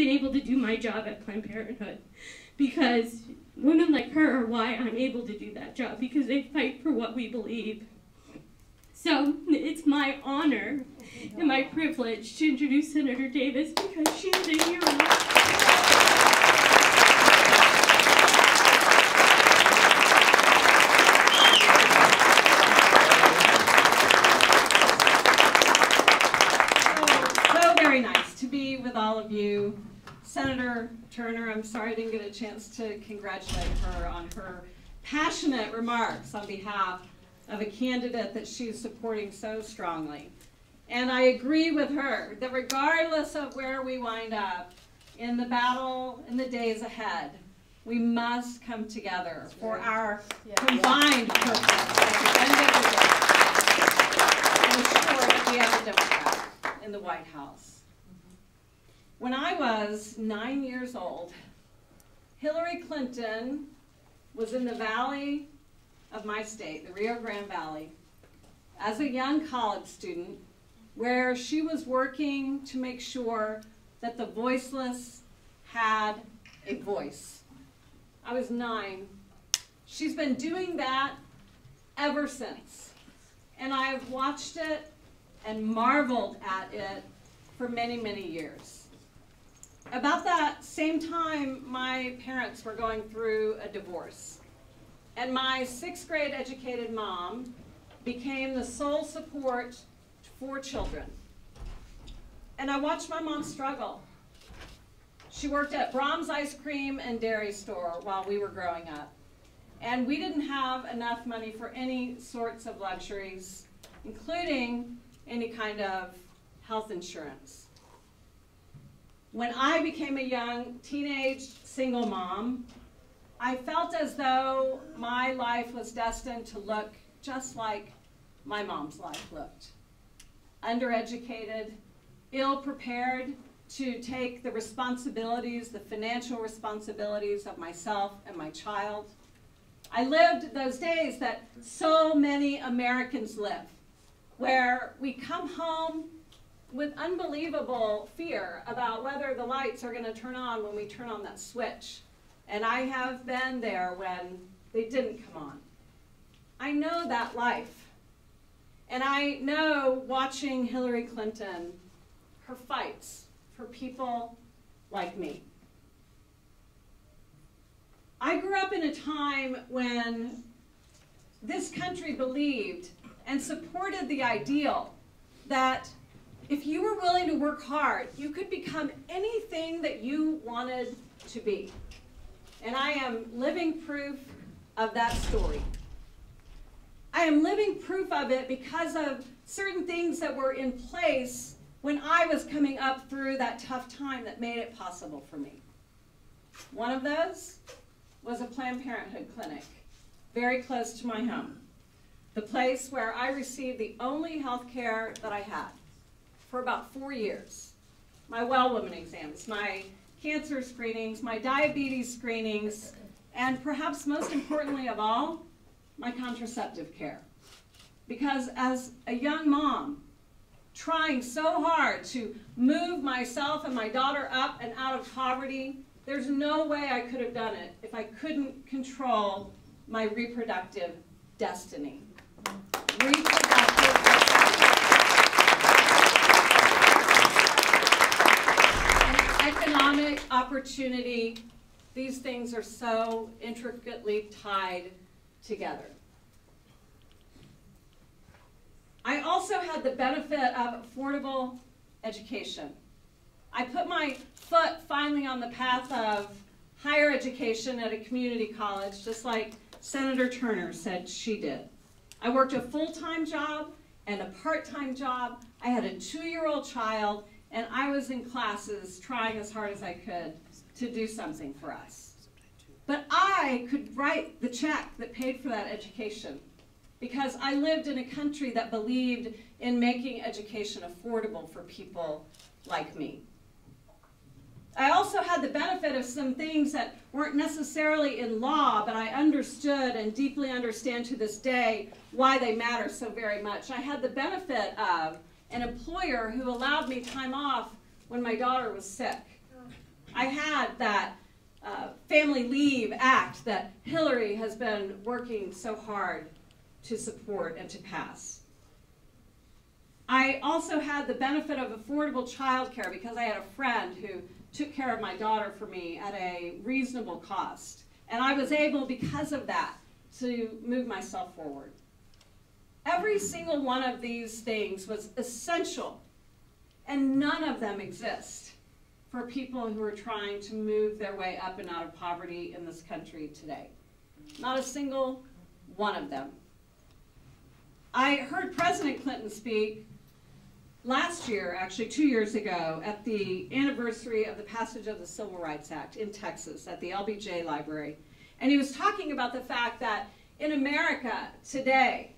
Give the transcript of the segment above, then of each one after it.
been able to do my job at Planned Parenthood, because women like her are why I'm able to do that job, because they fight for what we believe. So it's my honor and my privilege to introduce Senator Davis, because she's a hero. Very nice to be with all of you. Senator Turner, I'm sorry I didn't get a chance to congratulate her on her passionate remarks on behalf of a candidate that she's supporting so strongly. And I agree with her that regardless of where we wind up in the battle in the days ahead, we must come together for our combined purpose at the end of the day and ensure that we have a Democrat in the White House. When I was 9 years old, Hillary Clinton was in the valley of my state, the Rio Grande Valley, as a young college student, where she was working to make sure that the voiceless had a voice. I was 9. She's been doing that ever since. And I have watched it and marveled at it for many, many years. About that same time, my parents were going through a divorce. And my 6th grade educated mom became the sole support for children. And I watched my mom struggle. She worked at Brahms Ice Cream and Dairy Store while we were growing up. And we didn't have enough money for any sorts of luxuries, including any kind of health insurance. When I became a young teenage single mom, I felt as though my life was destined to look just like my mom's life looked. Undereducated, ill-prepared to take the responsibilities, the financial responsibilities of myself and my child. I lived those days that so many Americans live, where we come home with unbelievable fear about whether the lights are going to turn on when we turn on that switch. And I have been there when they didn't come on. I know that life. And I know, watching Hillary Clinton, her fights for people like me. I grew up in a time when this country believed and supported the ideal that if you were willing to work hard, you could become anything that you wanted to be. And I am living proof of that story. I am living proof of it because of certain things that were in place when I was coming up through that tough time that made it possible for me. One of those was a Planned Parenthood clinic very close to my home, the place where I received the only health care that I had for about 4 years. My well woman exams, my cancer screenings, my diabetes screenings, and perhaps most importantly of all, my contraceptive care. Because as a young mom, trying so hard to move myself and my daughter up and out of poverty, there's no way I could have done it if I couldn't control my reproductive destiny. Economic opportunity, these things are so intricately tied together. I also had the benefit of affordable education. I put my foot finally on the path of higher education at a community college, just like Senator Turner said she did. I worked a full-time job and a part-time job. I had a 2-year-old child, and I was in classes trying as hard as I could to do something for us. But I could write the check that paid for that education because I lived in a country that believed in making education affordable for people like me. I also had the benefit of some things that weren't necessarily in law, but I understood and deeply understand to this day why they matter so very much. I had the benefit of an employer who allowed me time off when my daughter was sick. I had that Family Leave Act that Hillary has been working so hard to support and to pass. I also had the benefit of affordable child care because I had a friend who took care of my daughter for me at a reasonable cost. And I was able, because of that, to move myself forward. Every single one of these things was essential, and none of them exist for people who are trying to move their way up and out of poverty in this country today. Not a single one of them. I heard President Clinton speak last year, actually 2 years ago, at the anniversary of the passage of the Civil Rights Act in Texas at the LBJ Library. And he was talking about the fact that in America today,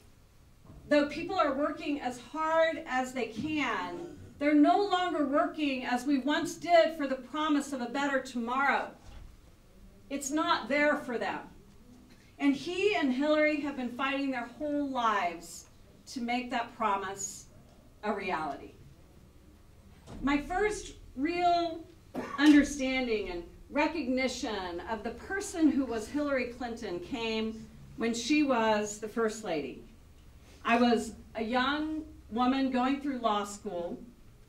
though people are working as hard as they can, they're no longer working as we once did for the promise of a better tomorrow. It's not there for them. And he and Hillary have been fighting their whole lives to make that promise a reality. My first real understanding and recognition of the person who was Hillary Clinton came when she was the First Lady. I was a young woman going through law school.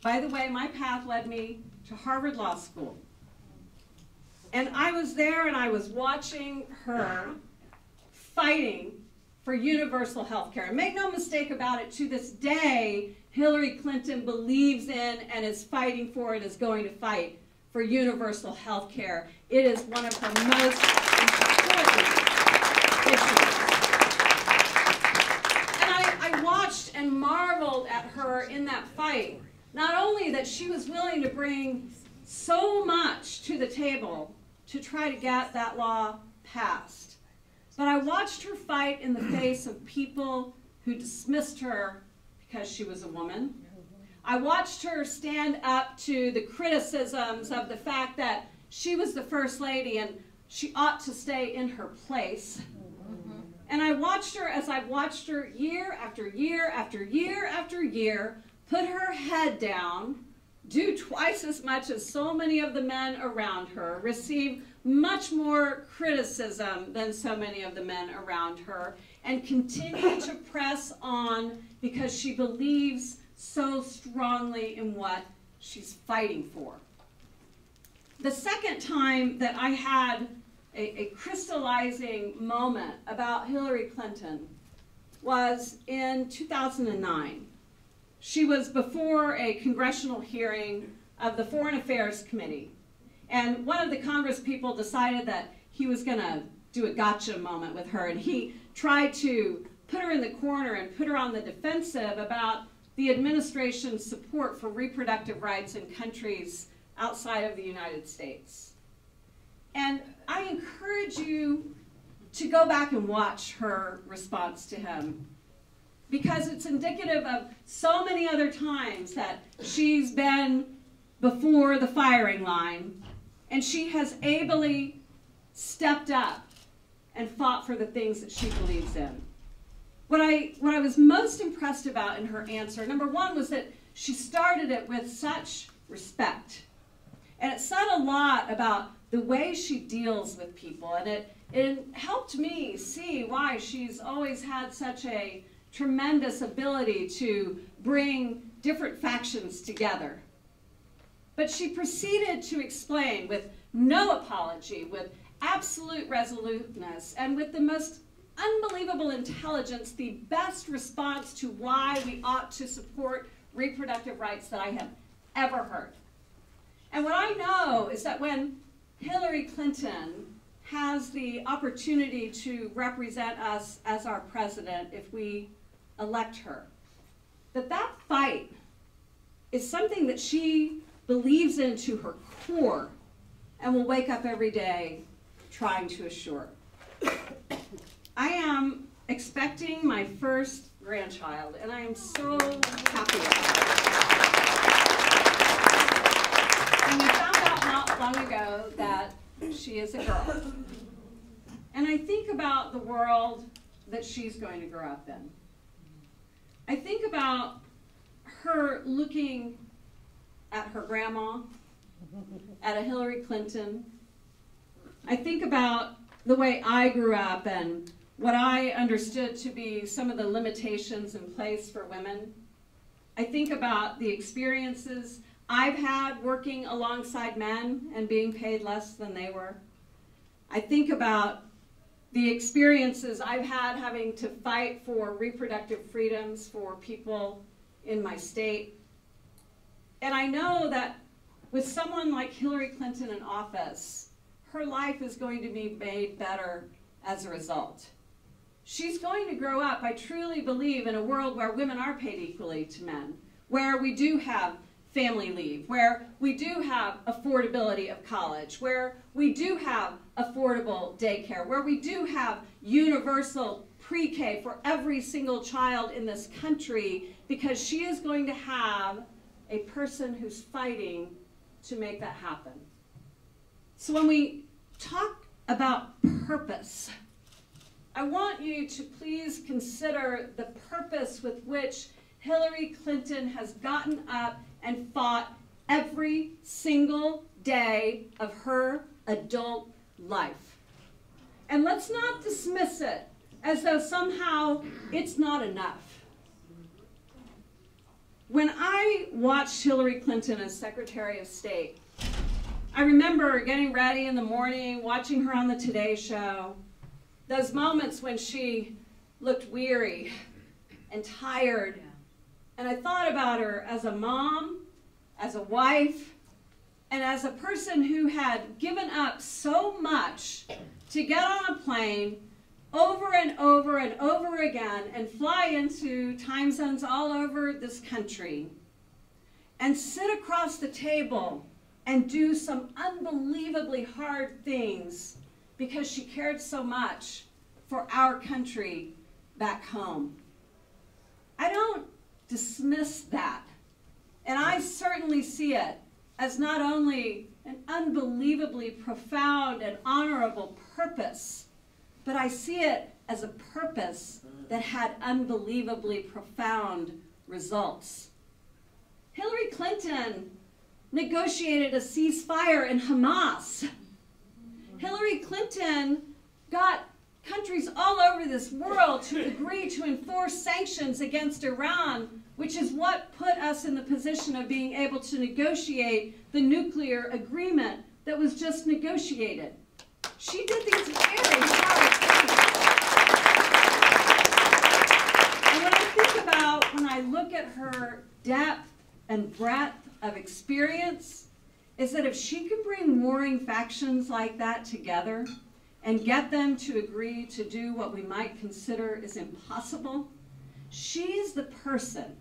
By the way, my path led me to Harvard Law School. And I was there and I was watching her fighting for universal health care. And make no mistake about it, to this day, Hillary Clinton believes in and is fighting for and is going to fight for universal health care. It is one of her most important issues. And I watched and marveled at her in that fight. Not only that she was willing to bring so much to the table to try to get that law passed, but I watched her fight in the face of people who dismissed her because she was a woman. I watched her stand up to the criticisms of the fact that she was the First Lady and she ought to stay in her place. And I watched her as I've watched her year after year after year after year put her head down, do twice as much as so many of the men around her, receive much more criticism than so many of the men around her, and continue to press on because she believes so strongly in what she's fighting for. The second time that I had a crystallizing moment about Hillary Clinton was in 2009. She was before a congressional hearing of the Foreign Affairs Committee. And one of the Congress people decided that he was going to do a gotcha moment with her. And he tried to put her in the corner and put her on the defensive about the administration's support for reproductive rights in countries outside of the United States. And I encourage you to go back and watch her response to him, because it's indicative of so many other times that she's been before the firing line, and she has ably stepped up and fought for the things that she believes in. What I was most impressed about in her answer, number one, was that she started it with such respect. And it said a lot about the way she deals with people, and it helped me see why she's always had such a tremendous ability to bring different factions together. But she proceeded to explain with no apology, with absolute resoluteness, and with the most unbelievable intelligence, the best response to why we ought to support reproductive rights that I have ever heard. And what I know is that when Hillary Clinton has the opportunity to represent us as our president, if we elect her, that fight is something that she believes in to her core and will wake up every day trying to assure. I am expecting my first grandchild, and I am so happy about it. And we found out not long ago that she is a girl. And I think about the world that she's going to grow up in. I think about her looking at her grandma at a Hillary Clinton. I think about the way I grew up and what I understood to be some of the limitations in place for women. I think about the experiences I've had working alongside men and being paid less than they were. I think about the experiences I've had having to fight for reproductive freedoms for people in my state. And I know that with someone like Hillary Clinton in office, her life is going to be made better as a result. She's going to grow up, I truly believe, in a world where women are paid equally to men, where we do have family leave, where we do have affordability of college, where we do have affordable daycare, where we do have universal pre-K for every single child in this country, because she is going to have a person who's fighting to make that happen. So when we talk about purpose, I want you to please consider the purpose with which Hillary Clinton has gotten up and fought every single day of her adult life. And let's not dismiss it as though somehow it's not enough. When I watched Hillary Clinton as Secretary of State, I remember getting ready in the morning, watching her on the Today Show, those moments when she looked weary and tired. And I thought about her as a mom, as a wife, and as a person who had given up so much to get on a plane over and over and over again and fly into time zones all over this country and sit across the table and do some unbelievably hard things because she cared so much for our country back home. I don't dismiss that. And I certainly see it as not only an unbelievably profound and honorable purpose, but I see it as a purpose that had unbelievably profound results. Hillary Clinton negotiated a ceasefire in Hamas. Hillary Clinton got countries all over this world to agree to enforce sanctions against Iran, which is what put us in the position of being able to negotiate the nuclear agreement that was just negotiated. She did these very hard things. And when I look at her depth and breadth of experience, is that if she could bring warring factions like that together and get them to agree to do what we might consider is impossible, she's the person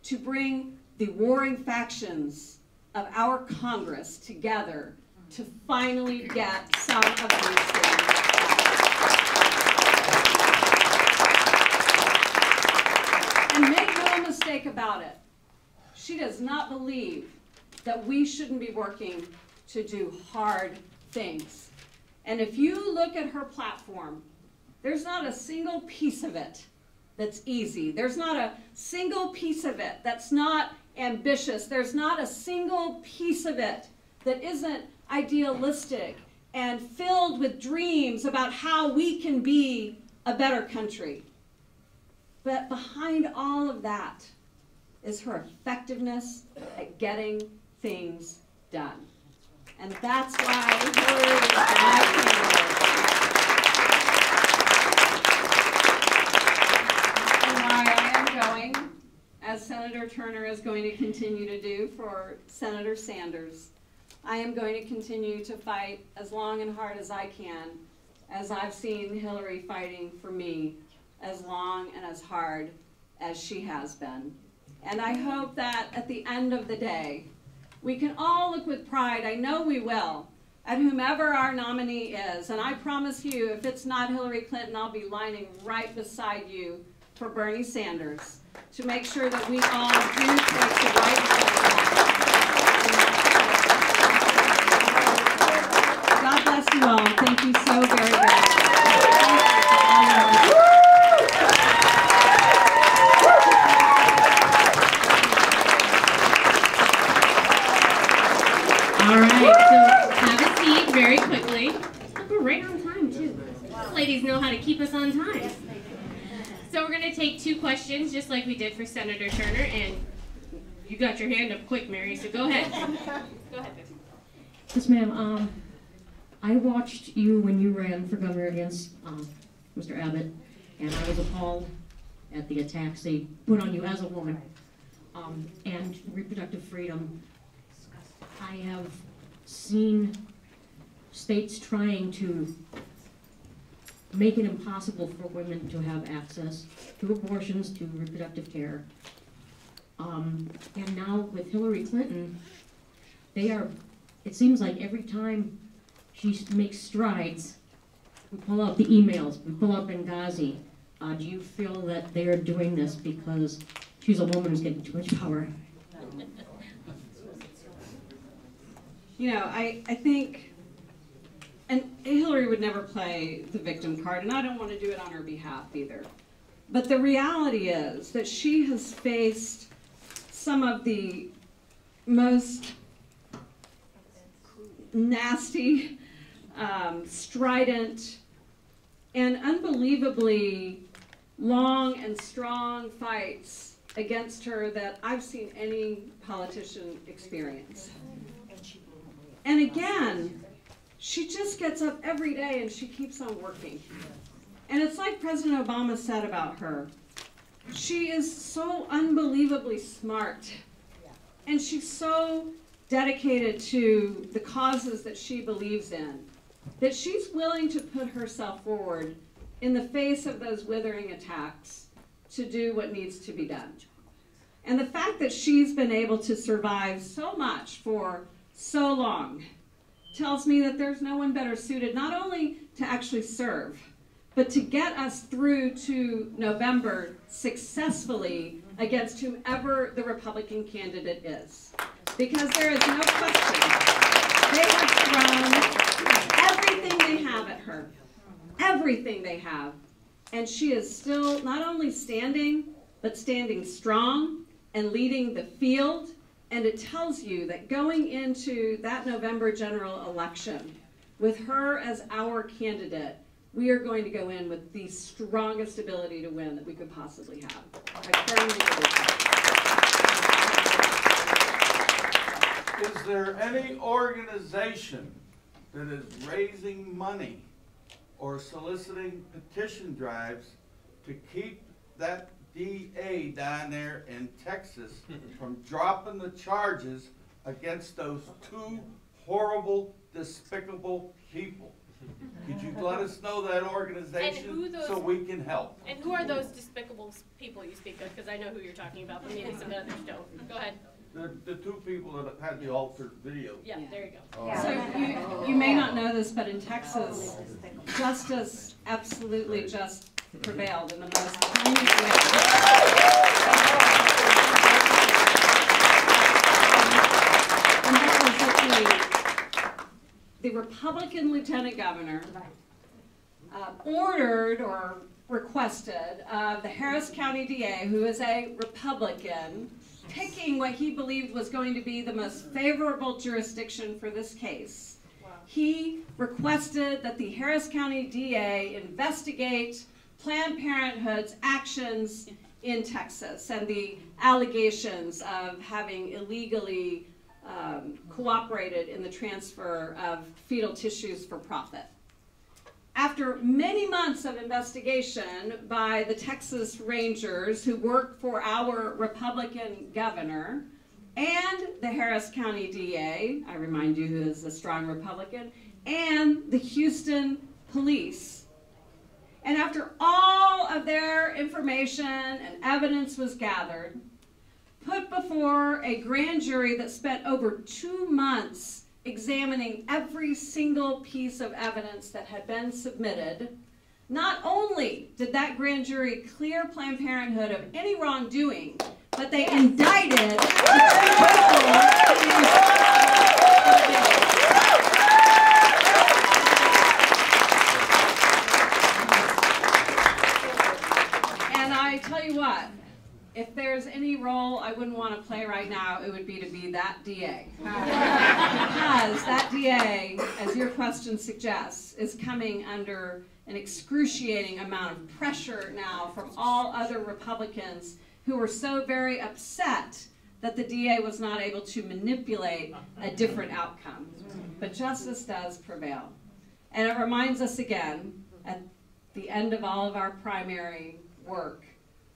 to bring the warring factions of our Congress together to finally get some of these things. And make no mistake about it, she does not believe that we shouldn't be working to do hard things. And if you look at her platform, there's not a single piece of it that's easy. There's not a single piece of it that's not ambitious. There's not a single piece of it that isn't idealistic and filled with dreams about how we can be a better country. But behind all of that is her effectiveness at getting things done. And that's why Hillary is my candidate. And why I am going, as Senator Turner is going to continue to do for Senator Sanders. I am going to continue to fight as long and hard as I can, as I've seen Hillary fighting for me as long and as hard as she has been. And I hope that at the end of the day, we can all look with pride, I know we will, at whomever our nominee is. And I promise you, if it's not Hillary Clinton, I'll be lining right beside you for Bernie Sanders to make sure that we all do take the right step. God bless you all. Thank you so very, very much. All right. So have a seat very quickly. We're right on time, too. These ladies know how to keep us on time. So we're going to take 2 questions, just like we did for Senator Turner, and you got your hand up quick, Mary, so go ahead. Go ahead, Viv. Yes, ma'am. I watched you when you ran for governor against Mr. Abbott, and I was appalled at the attacks they put on you as a woman. And reproductive freedom. I have seen states trying to make it impossible for women to have access to abortions, to reproductive care. And now with Hillary Clinton, it seems like every time she makes strides, we pull out the emails, we pull out Benghazi. Do you feel that they are doing this because she's a woman who's getting too much power? You know, I think, and Hillary would never play the victim card, and I don't want to do it on her behalf either. But the reality is that she has faced some of the most nasty, strident, and unbelievably long and strong fights against her that I've seen any politician experience. And again, she just gets up every day and she keeps on working. And it's like President Obama said about her. She is so unbelievably smart. And she's so dedicated to the causes that she believes in, that she's willing to put herself forward in the face of those withering attacks to do what needs to be done. And the fact that she's been able to survive so much for so long tells me that there's no one better suited not only to actually serve, but to get us through to November successfully against whomever the Republican candidate is. Because there is no question, they have thrown everything they have at her, everything they have, and she is still not only standing, but standing strong and leading the field. And it tells you that going into that November general election, with her as our candidate, we are going to go in with the strongest ability to win that we could possibly have. I firmly believe that. Is there any organization that is raising money or soliciting petition drives to keep that DA down there in Texas from dropping the charges against those 2 horrible, despicable people? Could you let us know that organization so we can help? And who are those despicable people you speak of? Because I know who you're talking about, but maybe some others don't. Go ahead. The 2 people that had the altered video. Yeah, there you go. So you may not know this, but in Texas, justice absolutely just prevailed in the most timely way. And that was that the Republican lieutenant governor ordered or requested of the Harris County DA, who is a Republican, picking what he believed was going to be the most favorable jurisdiction for this case. Wow. He requested that the Harris County DA investigate Planned Parenthood's actions in Texas and the allegations of having illegally cooperated in the transfer of fetal tissues for profit. After many months of investigation by the Texas Rangers who work for our Republican governor and the Harris County DA, I remind you who is a strong Republican, and the Houston police, and after all of their information and evidence was gathered, put before a grand jury that spent over 2 months examining every single piece of evidence that had been submitted, not only did that grand jury clear Planned Parenthood of any wrongdoing, but they indicted the 2 people. And I tell you what, if there's any role I I wouldn't want to play right now, it would be to be that DA. Because that DA, as your question suggests, is coming under an excruciating amount of pressure now from all other Republicans who were so very upset that the DA was not able to manipulate a different outcome. But justice does prevail. And it reminds us again, at the end of all of our primary work,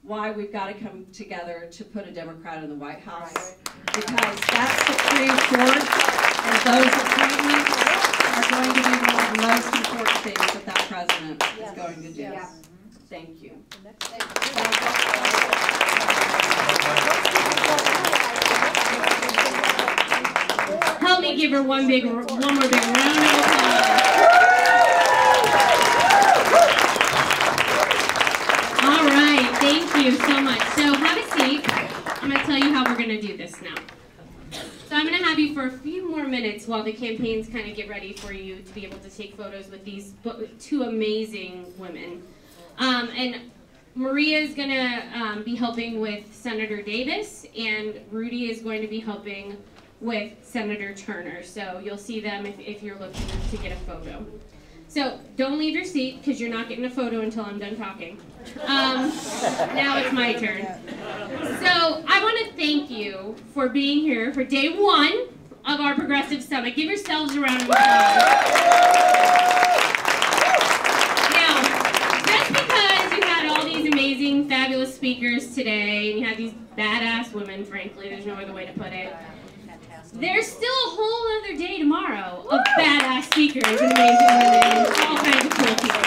why we've got to come together to put a Democrat in the White House. Because that Supreme Court and those appointments are going to be one of the most important things that that president is going to do. Yes. Thank you. Help me give her one more big round of applause. All right, thank you so much. So have a seat. I'm going to tell you how we're going to do this now. So I'm going to have you for a few more minutes while the campaigns kind of get ready for you to be able to take photos with these two amazing women. And Maria is going to be helping with Senator Davis, and Rudy is going to be helping with Senator Turner. So you'll see them if you're looking to get a photo. So don't leave your seat because you're not getting a photo until I'm done talking. Now it's my turn. So I want to thank you for being here for day 1 of our Progressive Summit. Give yourselves a round of applause. Now, just because you had all these amazing, fabulous speakers today, and you had these badass women, frankly, there's no other way to put it, there's still a whole other day tomorrow of badass speakers and amazing women, all kinds of cool people.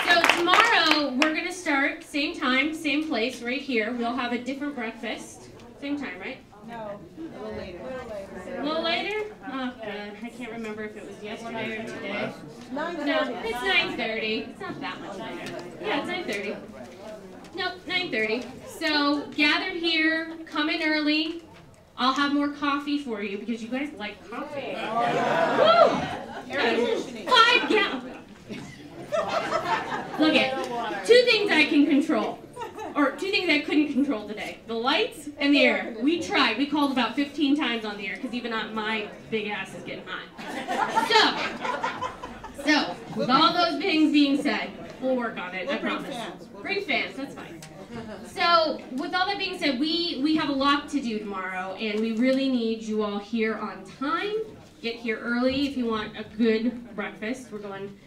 So tomorrow, we're going to start, same time, same place, right here. We'll have a different breakfast. Same time, right? No, a little later. A little later? Oh, God. I can't remember if it was yesterday or today. 9:30. No, it's 9:30. It's not that much later. Yeah, it's 9:30. Nope, 9:30. So gather here, come in early. I'll have more coffee for you because you guys like coffee. Woo! 5 gallons. Look at 2 things I can control. Or 2 things I couldn't control today. The lights and the air. We tried. We called about 15 times on the air because even my big ass is getting hot. So, with all those things being said, we'll work on it, I promise. Bring fans, that's fine. So, with all that being said, we have a lot to do tomorrow, and we really need you all here on time. Get here early if you want a good breakfast. We're going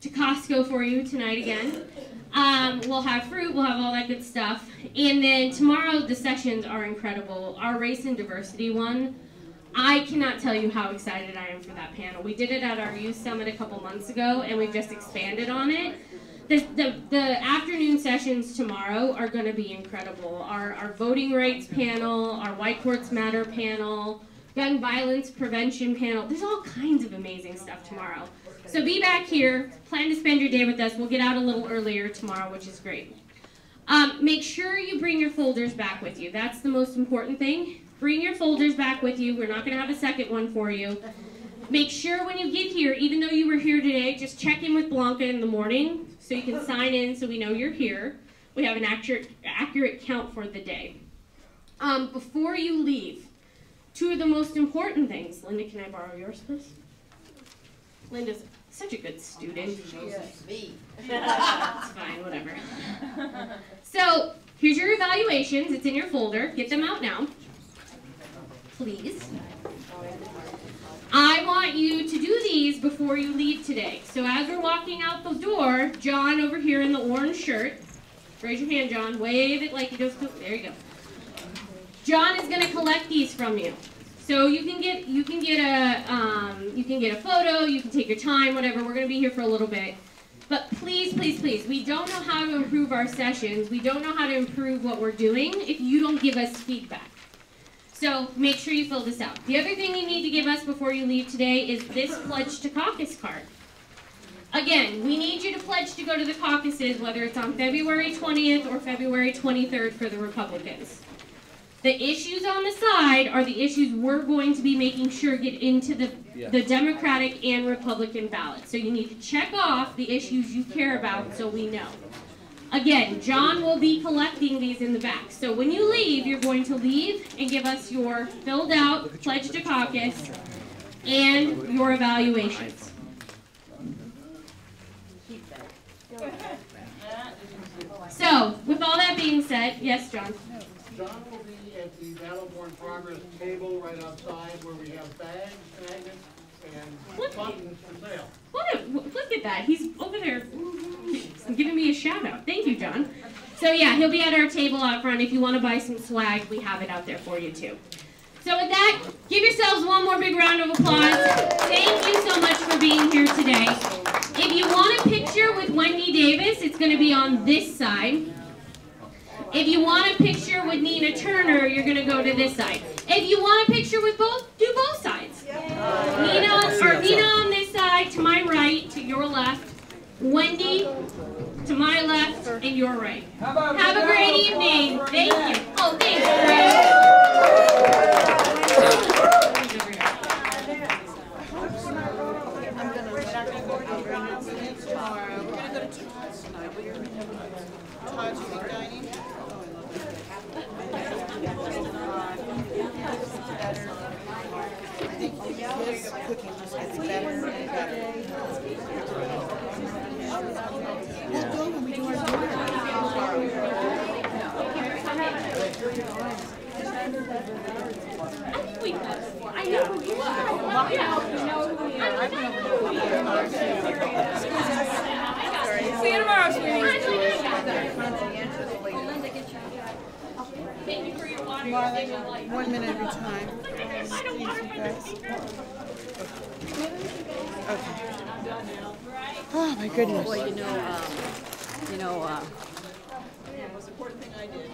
to Costco for you tonight again. We'll have fruit, we'll have all that good stuff. And then tomorrow, the sessions are incredible. Our race and diversity one, I cannot tell you how excited I am for that panel. We did it at our youth summit a couple months ago, and we've just expanded on it. The afternoon sessions tomorrow are going to be incredible. Our voting rights panel, our White Courts Matter panel, gun violence prevention panel. There's all kinds of amazing stuff tomorrow. So be back here. Plan to spend your day with us. We'll get out a little earlier tomorrow, which is great. Make sure you bring your folders back with you. That's the most important thing. Bring your folders back with you. We're not going to have a second one for you. Make sure when you get here, even though you were here today, just check in with Blanca in the morning so you can sign in so we know you're here. We have an accurate count for the day. Before you leave, 2 of the most important things. Linda, can I borrow yours, please? Linda's such a good student. It's fine, whatever. So, here's your evaluations. It's in your folder. Get them out now, please. I want you to do these before you leave today. So as we're walking out the door, John over here in the orange shirt, raise your hand, John, wave it like you just, there you go. John is going to collect these from you. So you can get a photo, you can take your time, whatever. We're going to be here for a little bit. But please, please, please, we don't know how to improve our sessions. We don't know how to improve what we're doing if you don't give us feedback. So make sure you fill this out. The other thing you need to give us before you leave today is this Pledge to Caucus card. Again, we need you to pledge to go to the caucuses, whether it's on February 20th or February 23rd for the Republicans. The issues on the side are the issues we're going to be making sure get into the Democratic and Republican ballot. So you need to check off the issues you care about so we know. Again, John will be collecting these in the back. So when you leave, you're going to leave and give us your filled out Pledge to Caucus and your evaluations. So, with all that being said, yes, John? John will be at the Battleborn Progress table right outside where we have bags, magnets, and buttons for sale. Look at that. He's over there giving me a shout out. Thank you, John. So yeah, he'll be at our table out front. If you want to buy some swag, we have it out there for you too. So with that, give yourselves one more big round of applause. Thank you so much for being here today. If you want a picture with Wendy Davis, it's going to be on this side. If you want a picture with Nina Turner, you're going to go to this side. If you want a picture with both, do both sides. Nina on this side, to my right, to your left. Wendy to my left and your right. Have a great evening. Thank you. Oh, thanks, I know who you are. See you tomorrow, sweetie. Thank you for your water. Marlon, 1 minute at a time. I don't want to Okay. Oh my goodness. Well, the most important thing I did.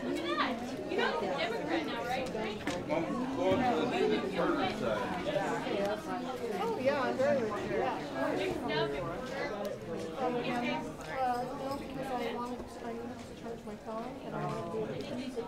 Look at that. You know, the Democrat now, right? Going to the David Turner side. Oh yeah, I'm very rich. Yeah. No. No, because I wanted to charge my phone and I wanted to be able to use it.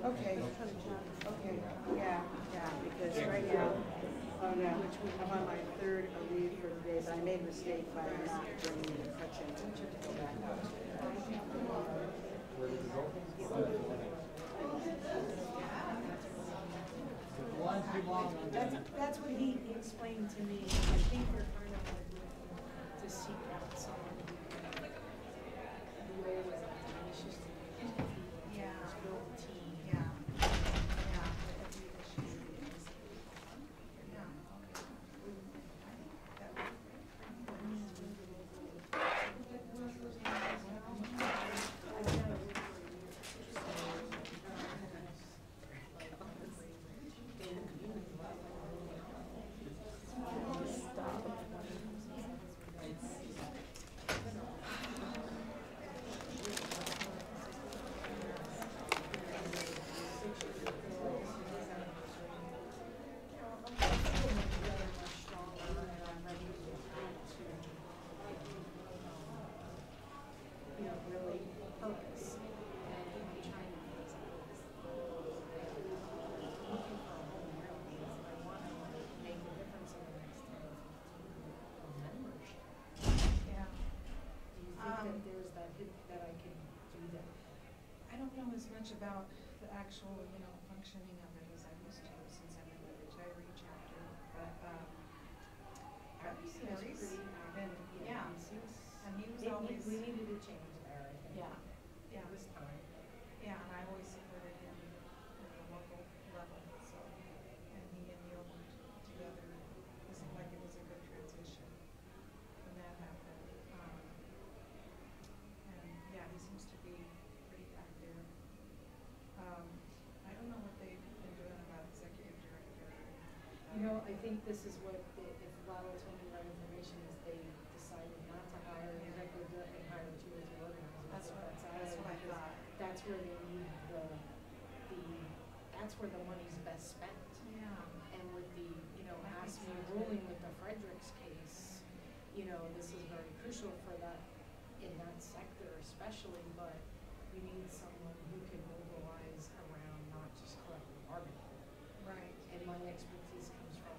Okay, yeah, because right now, I'm on my third leave for the day, but I made a mistake by not bringing the crutch in to go back out. That's what he explained to me. I think they're kind of like to seek out someone who can roll with it. And it's just, yeah, build a team. Yeah. As much about the actual, functioning of it as I used to since I've been retired. Harry's pretty been, yeah, and he was always, we needed a change there, I think. yeah, It was time. yeah, and I always supported him at the local level, so, and he and Neil worked together. It seemed like it was a good transition when that happened. And yeah, he seems to be pretty active. I don't know what they've been doing about executive director. You know, I think this is what, if Lalo told me the right information, is they decided not to hire an executive director and hire 2 or 3 organizers. That's what I because thought. That's where they need that's where the money's best spent. Yeah. And with the, you know, That makes ASME sense. ruling with the Fredericks case, you know, this is very crucial for that, in that sector especially, but you need someone who can mobilize around not just collective bargaining. Right. And my expertise comes from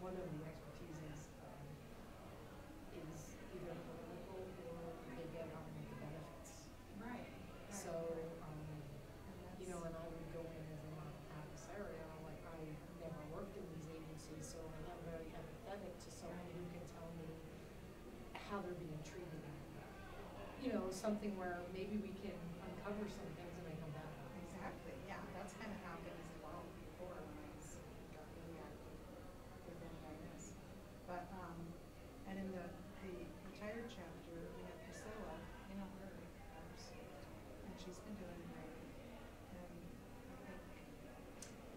one of the expertise is either political or they get on with the benefits. Right. So, you know, and I would go in as an adversarial, like I never worked in these agencies, so I'm very empathetic to someone who can tell me how they're being treated. You know, something where maybe we can uncover some things and make them better. Exactly, yeah, that's kind of happened as well before when I was got really active within this. But, and in the retired chapter, we have Priscilla, you know her, of course, and she's been doing great. And I think.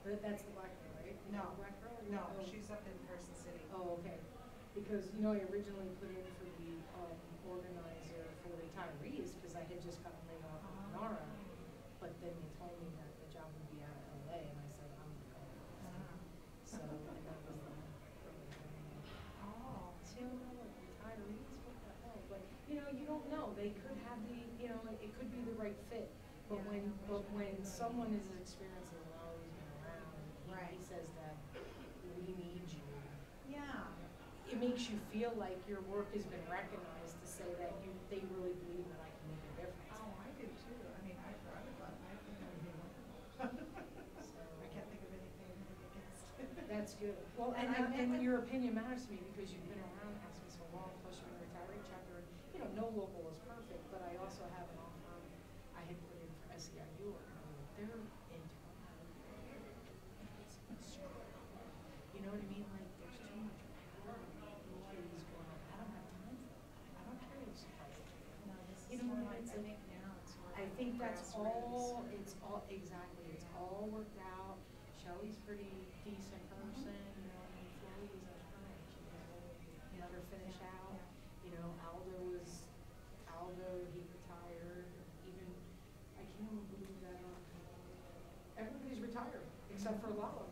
But that's the black girl, right? No, The black girl? no, Oh. she's up in Carson City. Oh, okay. Because, you know, I originally put in for the organizer for retirees because I had just gotten laid off from NARA, but then they told me that the job would be out of LA, and I said, I'm not going. So, and that was the Oh. so, you know, like retirees, what the hell? But, you know, you don't know. They could have the, you know, it could be the right fit. But when someone is as experienced as Larry's been around, he says that we need you. Yeah. It makes you feel like your work has been recognized to say that they really believe that I can make a difference. Oh, I do too. I mean, I thought about it. I think I would be one. So, I can't think of anything against it. that's good. Well, and your opinion matters to me because you've been around ASME so long, plus you're in a retiree chapter. You know, no local is perfect, but I also have an offer. I had put in for SEIU, or they're internal. You know what I mean? Like, there's too much power employees going on. I don't have time for that. I don't care if it's private. No, this You is know more what like, it's I like- think now it's more I like think that's grassroots. it's all, exactly, it's all worked out. Shelley's pretty decent person, you know, and Chloe's a friend, she can let her finish out. You know, Aldo, he retired, even, I can't even believe that, everybody's retired, except for Lalo.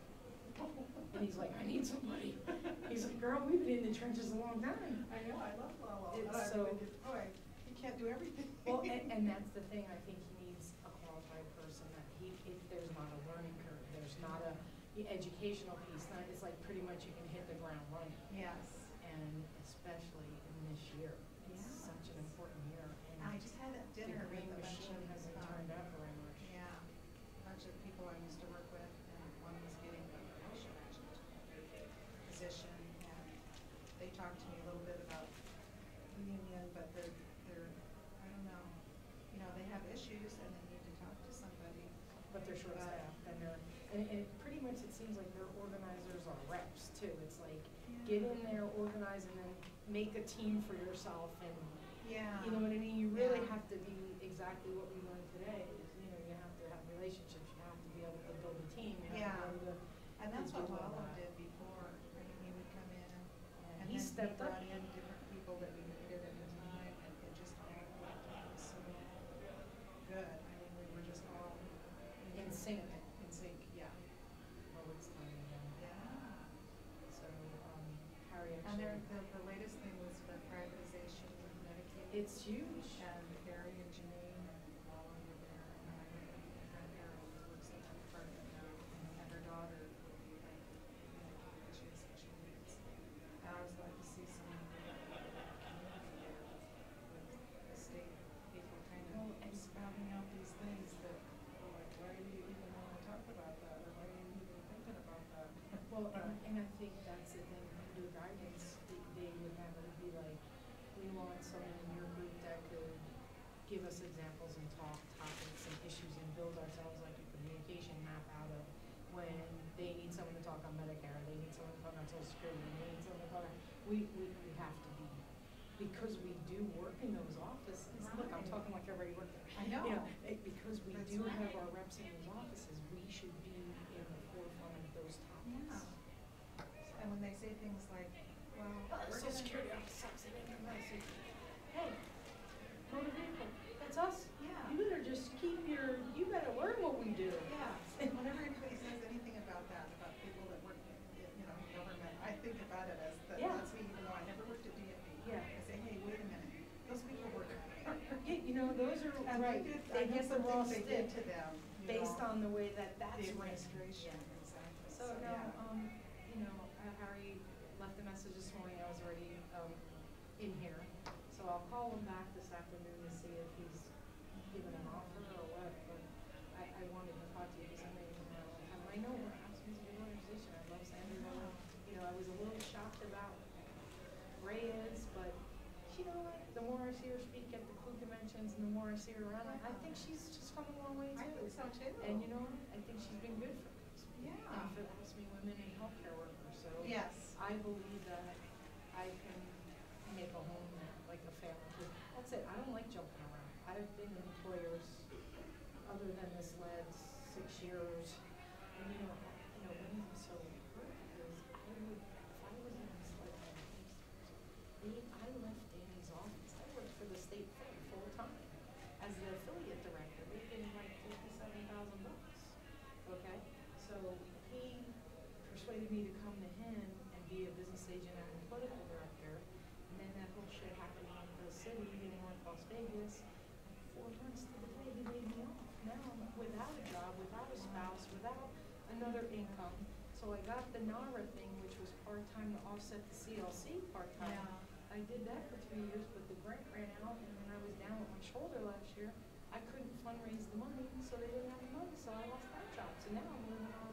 And he's like, I need somebody. He's like, girl, we've been in the trenches a long time. I know, I love Lalo. It's so- Boy, he can't do everything. Well, and that's the thing, I think he needs a qualified person that if there's not a learning curve, there's not the educational piece, it's like pretty much you can hit the ground running. Yes. And especially in this year, it's Yeah. such an important year. And I just had a the dinner green with a bunch machine of, hasn't turned out very much. yeah, a bunch of people I used to work with, and one was getting a promotion actually to a position, and they talked to me a little bit about the union, but they're, I don't know, you know, they have issues and they need to talk to somebody. But they're short-staffed, and it pretty much, it seems like their organizers are reps too. It's like, get in there, organize, and then make a team for yourself, and Yeah. you know what I mean? You really Yeah. have to be exactly what we learned today, is, you know, you have to have relationships, you have to be able to build a team, you have to be able to. And that's what do all Lalo that. did before. I mean, he would come in and He then stepped up. brought in different people that we needed at the time, and it just all worked out so good. I mean, we were just all In sync. In sync, yeah. Well, it's time again. Yeah. So, Harry And actually. the latest thing was the privatization of Medicaid. It's huge. And Harry and Janine and all over there, and my friend Carol works in that department now, and her daughter will be like Medicaid, she has special needs. And I was glad to see some of the community there with the state people kind of spouting out these things that were like, why do you even want to talk about that, or why are you even thinking about that? Well, and I think give us examples and talk topics and issues and build ourselves like a communication map out of when they need someone to talk on Medicare, they need someone to talk on Social Security, they need someone to talk on, we have to be, because we do work in those offices. Look, I'm talking like everybody worked there. I know. You know, because we That's do right. have our reps in those offices, we should be in the forefront of those topics. And when they say things like, well, we're Social gonna- Security office sucks, they didn't come out and say, hey, motor vehicle, that's us. Yeah. You better just keep your, you better learn what we do. Yeah, and whenever anybody says anything about that, about people that work in, government, I think about it as, Yeah. that's me, even though I never worked at DFE. Yeah. I say, hey, wait a minute, those people work. Yeah, those are, And right, they get the raw they did stick to them, based on the way that the that's ran. administration, exactly. So, no, yeah. Harry left a message this morning, I was already, in here. So I'll call him back this afternoon to see if he's given an offer or what, but I wanted to talk to you because I know you've been around a long time. I know we're absolutely a good organization, I love Sandy, I was a little shocked about Reyes, but you know what, the more I see her speak at the clue conventions and the more I see her around, I think she's just come a long way too. I think so too. And you know what, I think she's been good for us. Yeah. And for us, women and healthcare workers, so. Yes. I believe that I can make a home there, like a family. That's it, I don't like jumping around. I've been in employers, other than this led 6 years, and when I'm so hurt, because if I was in this like, I left Danny's office, I worked for the state full time, as the affiliate director, they gave me like $57,000, okay? So he persuaded me to come to him and be a business agent and a political director. And then that whole shit happened in the city in North Las Vegas. 4 months to the day he laid me off. Now I'm without a job, without a spouse, without another income. So I got the NARA thing, which was part-time to offset the CLC part-time. Yeah. I did that for 3 years, but the grant ran out and then I was down with my shoulder last year. I couldn't fundraise the money, so they didn't have the money, so I lost that job. So now I'm living on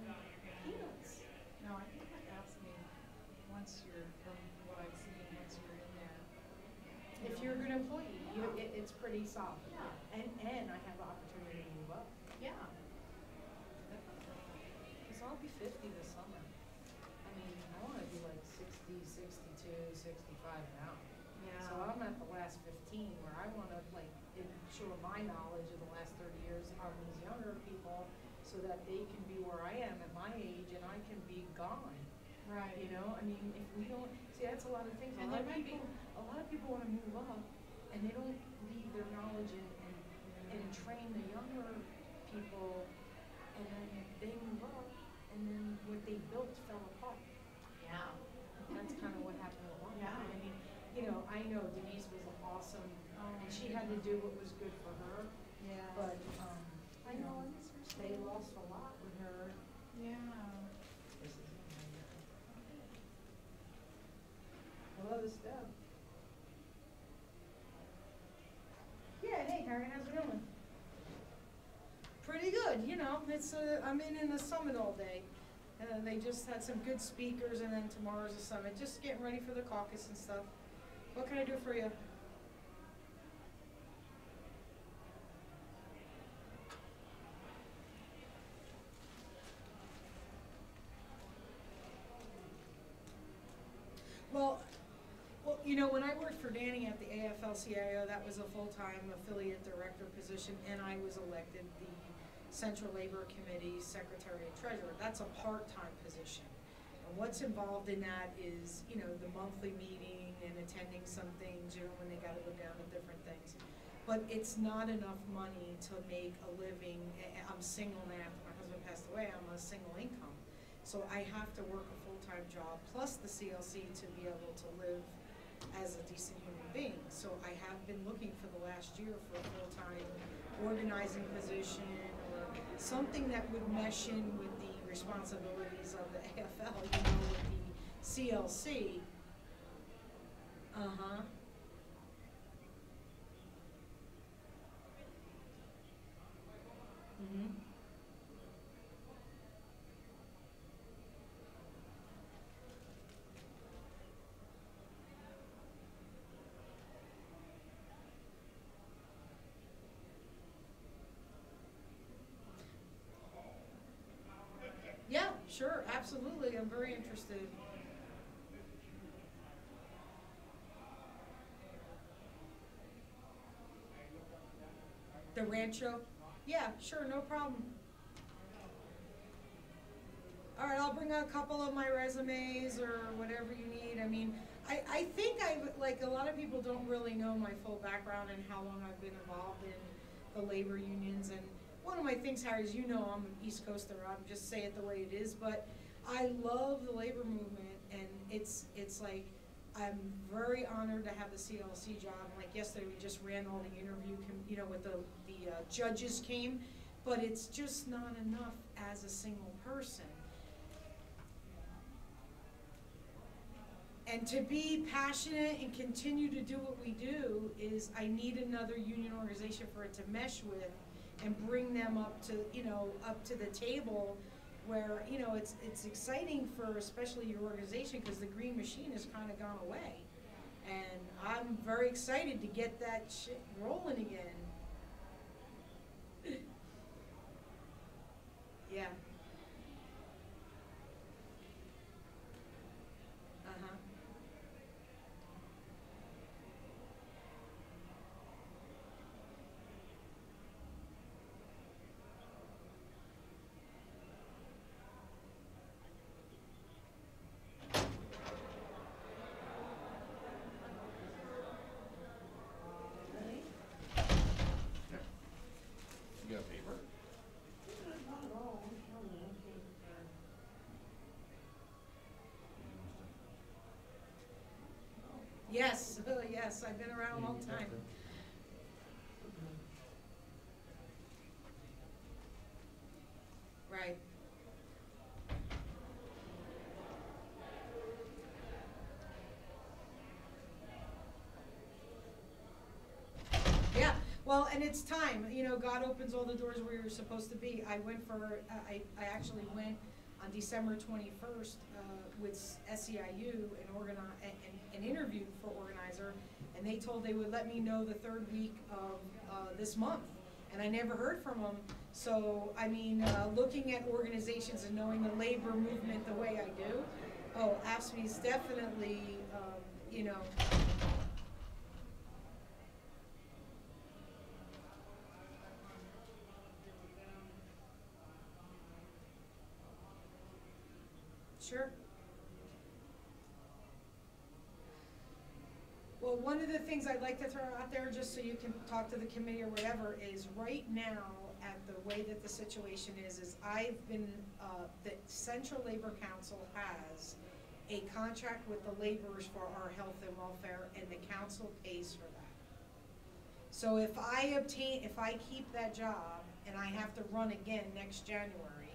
peanuts. No, I think that asked me, once you're, from what I've seen, once you're in there. If you're a good employee, it's pretty solid. Yeah. And I have the opportunity to move up. Yeah. Because I'll be 50 this summer. I mean, I want to be like 60, 62, 65 now. Yeah. So I'm at the last 15 where I want to like ensure my knowledge of the last 30 years on these younger people so that they can be where I am at my age and I can be gone. Right. You know, I mean, if we don't, see, that's a lot of things. And A lot there might be- of people want to move up and they don't leave their knowledge and train the younger people and then they move up and then what they built fell apart. Yeah. That's kind of what happened with Walmart. Yeah. I mean, I know Denise was awesome and she had to do what was good for her, Yeah. but, I know, and it's they lost a lot with her. Yeah. Hello, this is Deb. Yeah, hey, Harry, how's it going? Pretty good, it's, I'm in the summit all day. They just had some good speakers and then tomorrow's the summit, just getting ready for the caucus and stuff. What can I do for you? Well, when I worked for Danny at the AFL-CIO, that was a full-time affiliate director position, and I was elected the Central Labor Committee Secretary and Treasurer. That's a part-time position. And what's involved in that is, the monthly meeting and attending some things, when they gotta go down to different things. But it's not enough money to make a living. I'm single now, after my husband passed away, I'm a single income. So I have to work a full-time job plus the CLC to be able to live as a decent human being. So I have been looking for the last year for a full-time organizing position or something that would mesh in with the responsibilities of the AFL, with the CLC. Uh-huh. Mm-hmm. absolutely, I'm very interested. The Rancho? Yeah, sure, no problem. All right, I'll bring a couple of my resumes or whatever you need. I mean, I think like a lot of people don't really know my full background and how long I've been involved in the labor unions. And one of my things, Harry, is, you know, I'm an East Coaster. I'm just say it the way it is. But I love the labor movement, and it's like I'm very honored to have the CLC job. Like yesterday, we just ran all the interview, you know, with the judges came, but it's just not enough as a single person. And to be passionate and continue to do what we do is I need another union organization for it to mesh with and bring them up to, you know, up to the table where, you know, it's exciting for especially your organization because the green machine has kind of gone away. And I'm very excited to get that shit rolling again. Yeah. Uh-huh. You got paper? Yes, yes, I've been around a long time. Right. Yeah, well, and it's time. You know, God opens all the doors where you're supposed to be. I went for, I actually went on December 21st with SEIU and interviewed for organizer, and they told they would let me know the third week of this month, and I never heard from them. So, I mean, looking at organizations and knowing the labor movement the way I do, oh, AFSCME is definitely, you know, sure. Well, one of the things I'd like to throw out there, just so you can talk to the committee or whatever, is right now, at the way that the situation is I've been, the Central Labor Council has a contract with the laborers for our health and welfare, and the council pays for that. So if I keep that job, and I have to run again next January,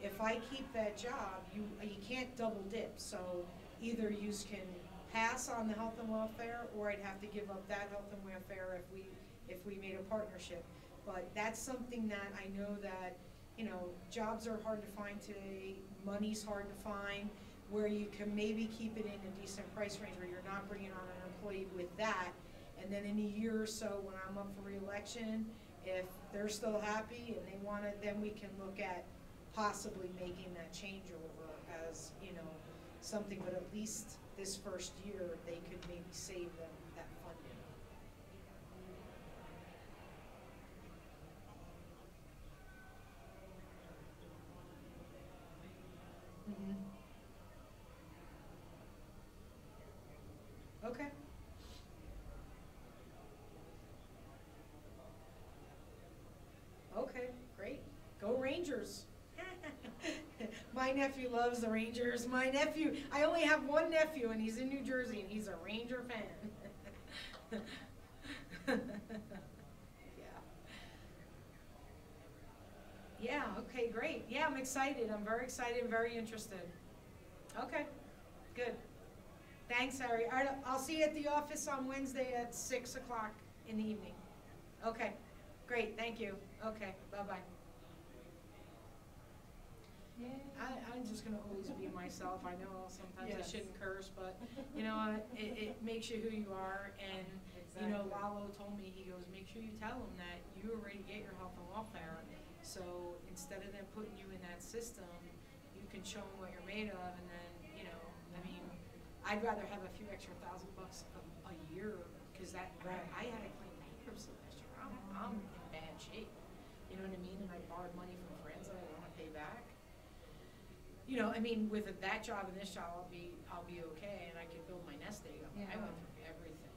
if I keep that job, you can't double dip. So either you can pass on the health and welfare, or I'd have to give up that health and welfare if we made a partnership. But that's something that I know that, you know, jobs are hard to find today, money's hard to find, where you can maybe keep it in a decent price range where you're not bringing on an employee with that. And then in a year or so, when I'm up for re-election, if they're still happy and they want it, then we can look at possibly making that changeover as, you know, something. But at least this first year, they could maybe save them that funding. Mm-hmm. Okay. Okay, great. Go Rangers. My nephew loves the Rangers. My nephew, I only have one nephew, and he's in New Jersey, and he's a Ranger fan. Yeah, okay, great. Yeah, I'm excited. I'm very excited and very interested. Okay, good. Thanks, Harry. All right, I'll see you at the office on Wednesday at 6 o'clock in the evening. Okay, great, thank you. Okay, bye-bye. Yeah, I'm just going to always be myself. I know sometimes I shouldn't curse, but, you know, it makes you who you are. And, you know, Lalo told me, he goes, make sure you tell them that you already get your health and welfare. So instead of them putting you in that system, you you can show them what you're made of, and then, you know, I mean, I'd rather have a few extra $1,000 a year, because that, I had to clean bankruptcy last year. I'm in bad shape. You know what I mean? And I borrowed money from friends that I want to pay back. You know, I mean, with that job and this job, I'll be okay, and I can build my nest egg up. I went through everything.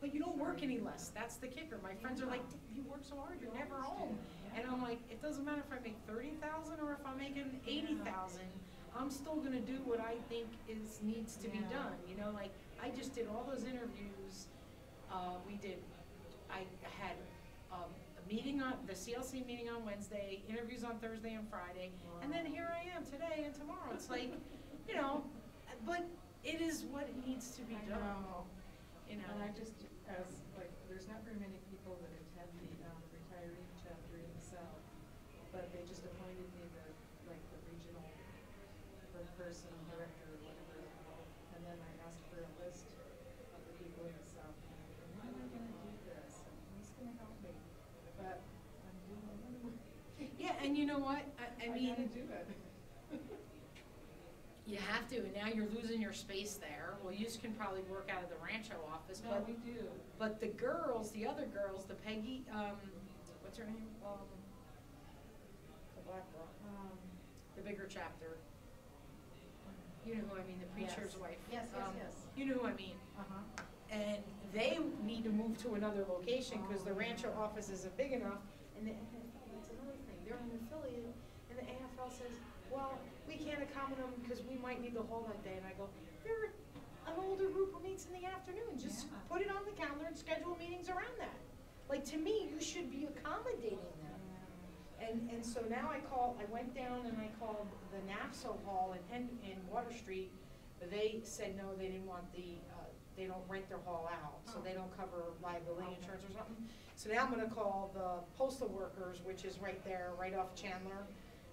But you don't work any less. That's the kicker. My friends are like, you work so hard, you're never home. And I'm like, it doesn't matter if I make 30,000 or if I'm making 80,000. I'm still gonna do what I think needs to be done. You know, like I just did all those interviews. I had a meeting on the CLC meeting on Wednesday, interviews on Thursday and Friday, and then here I am today and tomorrow. It's like, you know, but it is what needs to be done. You know. And I just, as like, there's not very many people that attend the retiree chapter in the South, but they just appointed me the regional person, director, or whatever it's called. And then I asked for a list of the people in the South. And when am I going to do this? And who's going to help me? But I'm doing it anyway. Yeah, and you know what? I mean, gotta do it. You have to, and now you're losing your space there. Well, you can probably work out of the Rancho office, No, but we do. But the girls, the other girls, the Peggy, what's her name? The black girl, the bigger chapter. You know who I mean, the preacher's wife. Yes, yes. You know who I mean. And they need to move to another location because the Rancho office isn't big enough. And the NFL, that's another thing. They're an affiliate, and the AFL says, well, we can't accommodate them because we might need the hall that day. And I go, they're an older group who meets in the afternoon. Just put it on the calendar and schedule meetings around that. Like, to me, you should be accommodating them. And so now I went down and I called the NAFSO hall in Water Street. They said no, they didn't want they don't rent their hall out, so they don't cover liability insurance or something. So now I'm gonna call the postal workers, which is right there, right off Chandler,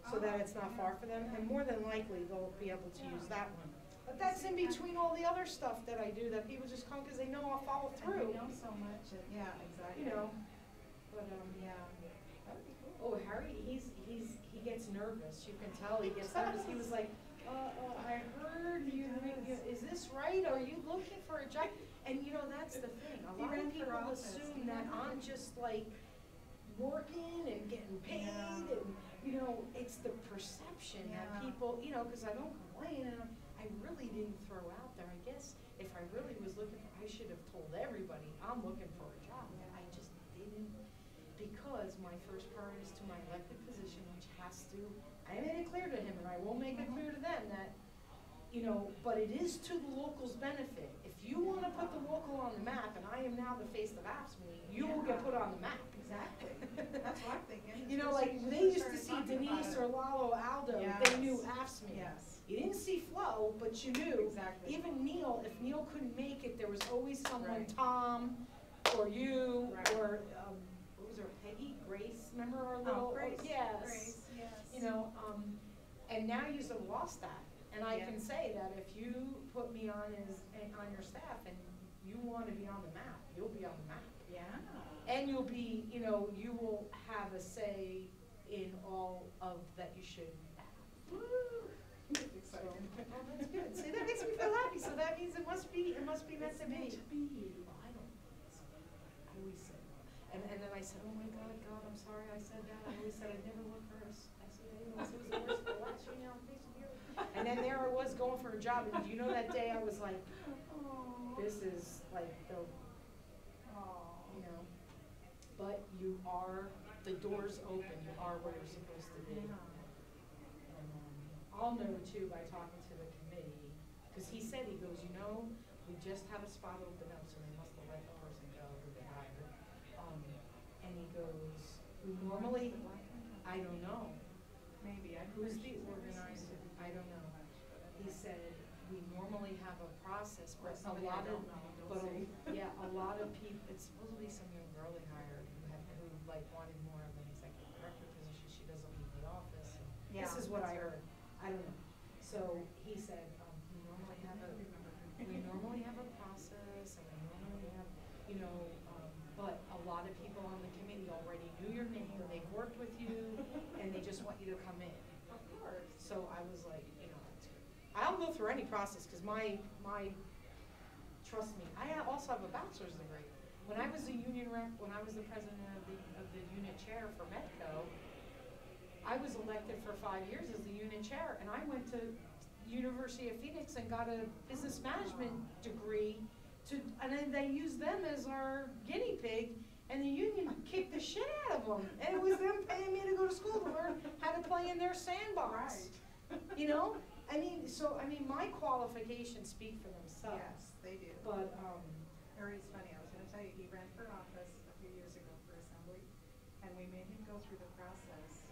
so that it's not far for them, and more than likely they'll be able to use that one. But that's in between all the other stuff that I do that people just come because they know I'll follow through. They know so much. Yeah, exactly. You know, but yeah. That would be cool. oh, Harry, he gets nervous. You can tell he gets nervous. He was like, I heard you, is this right? Are you looking for a job? And you know, that's the thing. A lot of people assume that I'm just like working and getting paid, and you know, it's the perception that people, you know, because I don't complain, and I really didn't throw out there. I guess if I really was looking for, I should have told everybody I'm looking for a job. I just didn't, because my first priority is to my elected position, which has to, I made it clear to him, and I will make it clear to them that, you know, but it is to the locals' benefit. If you want to put the local on the map, and I am now the face of AFSCME, you will get put on the map. Exactly. That's what I'm thinking. You know, like they used to see Denise or Lalo Aldo, they knew AFSCME. Yes. You didn't see Flo, but you knew. Exactly. Even Neil, if Neil couldn't make it, there was always someone, Tom, or you, or what was her, Peggy, Grace, remember our little, Grace. Yes. Grace, yes. You know, and now you've lost that. And I can say that if you put me on on your staff and you want to be on the map, you'll be on the map. Yeah. And you'll be, you know, you will have a say in all of that you should have. Woo! That's exciting. So, oh, that's good. See, that makes me feel happy. So that means it must be meant to be. Meant to be. Well, I don't. I always said. And then I said, oh my God, I'm sorry I said that. I always said I'd never work for us. I said, you know, it was the worst, the last year on face of the earth. And then there I was going for a job, and you know that day I was like, this is like the, you know. But you are, the door's open. You are where you're supposed to be. And I'll know too by talking to the committee, because he said, he goes, you know, we just had a spot open up, so they must have let the person go who they hired. And he goes, we normally, I don't know. Maybe. Who's the organizer? I don't know. He said, we normally have a process, but a lot of, a lot of people, it's supposed to be some young girl they hired who like wanted more of an executive director position. She doesn't leave the office. This is what I heard. I don't know. So he said, we normally have a process, and we normally have, you know, but a lot of people on the committee already knew your name, they've worked with you, and they just want you to come in. So I was like, I'll go through any process, because trust me, I also have a bachelor's degree. When I was the union rep, when I was the president of the unit chair for Medco, I was elected for 5 years as the union chair, and I went to University of Phoenix and got a business management degree, and then they used them as our guinea pig, and the union kicked the shit out of them, and it was them paying me to go to school to learn how to play in their sandbox. Right. My qualifications speak for themselves. Yes, they do. But Harry's funny. I was going to tell you, he ran for office a few years ago for assembly, and we made him go through the process.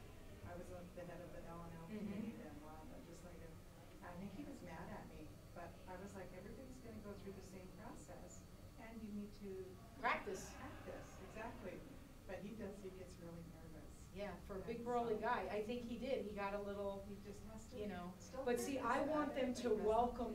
I was the head of the L&L committee then, legislative. I think he was mad at me, but I was like, everybody's going to go through the same process, and you need to practice. Exactly. But he gets really nervous. Yeah, for a big burly guy, I think he did. He got a little, he just has to, But see, I want them to welcome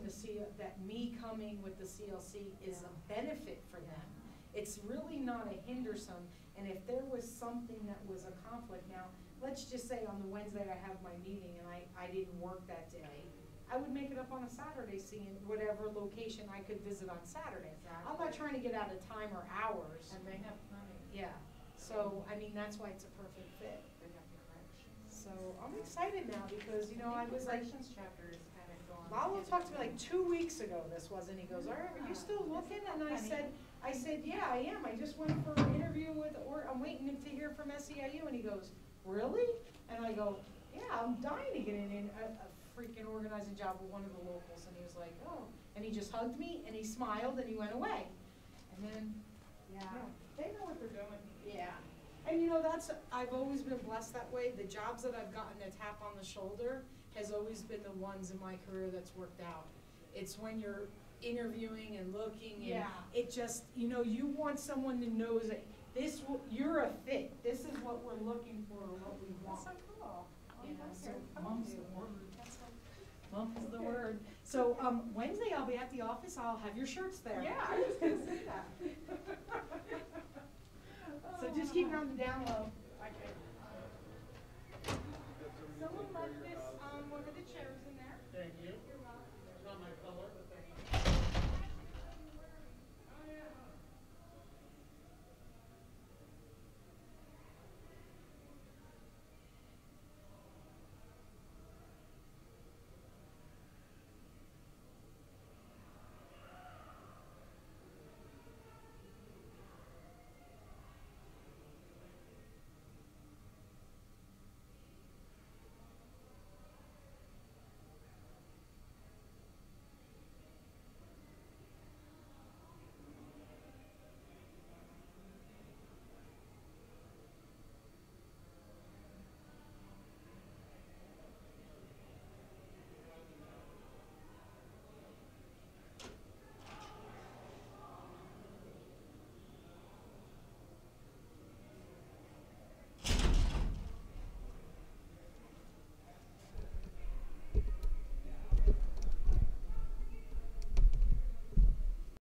that me coming with the CLC is a benefit for them. It's really not a hindersome. And if there was something that was a conflict, now, let's just say on the Wednesday I have my meeting and I didn't work that day, I would make it up on a Saturday, seeing whatever location I could visit on Saturday. Exactly. I'm not trying to get out of time or hours. And they have plenty. Yeah. So, that's why it's a perfect fit. They have the corrections. So, I'm excited now because, I was like, corrections chapter is kind of gone. Lalo talked to me like 2 weeks ago, this was, and he goes, are you still looking? And I said, yeah, I am. I just went for an interview I'm waiting to hear from SEIU. And he goes, really? And I go, yeah, I'm dying to get in a freaking organizing job with one of the locals. And he was like, oh. And he just hugged me, and he smiled, and he went away. And then, they know what they're doing. yeah. And I've always been blessed that way. The jobs that I've gotten a tap on the shoulder has always been the ones in my career that's worked out. It's when you're interviewing and looking, and it just, you want someone that knows that you're a fit. This is what we're looking for, or what we want. That's so cool. Mum's the word. Mum's the word. So Wednesday I'll be at the office. I'll have your shirts there. Yeah, I was going to say that. So just keep it on the down low. Okay. Someone left this one of the chairs in there. Thank you.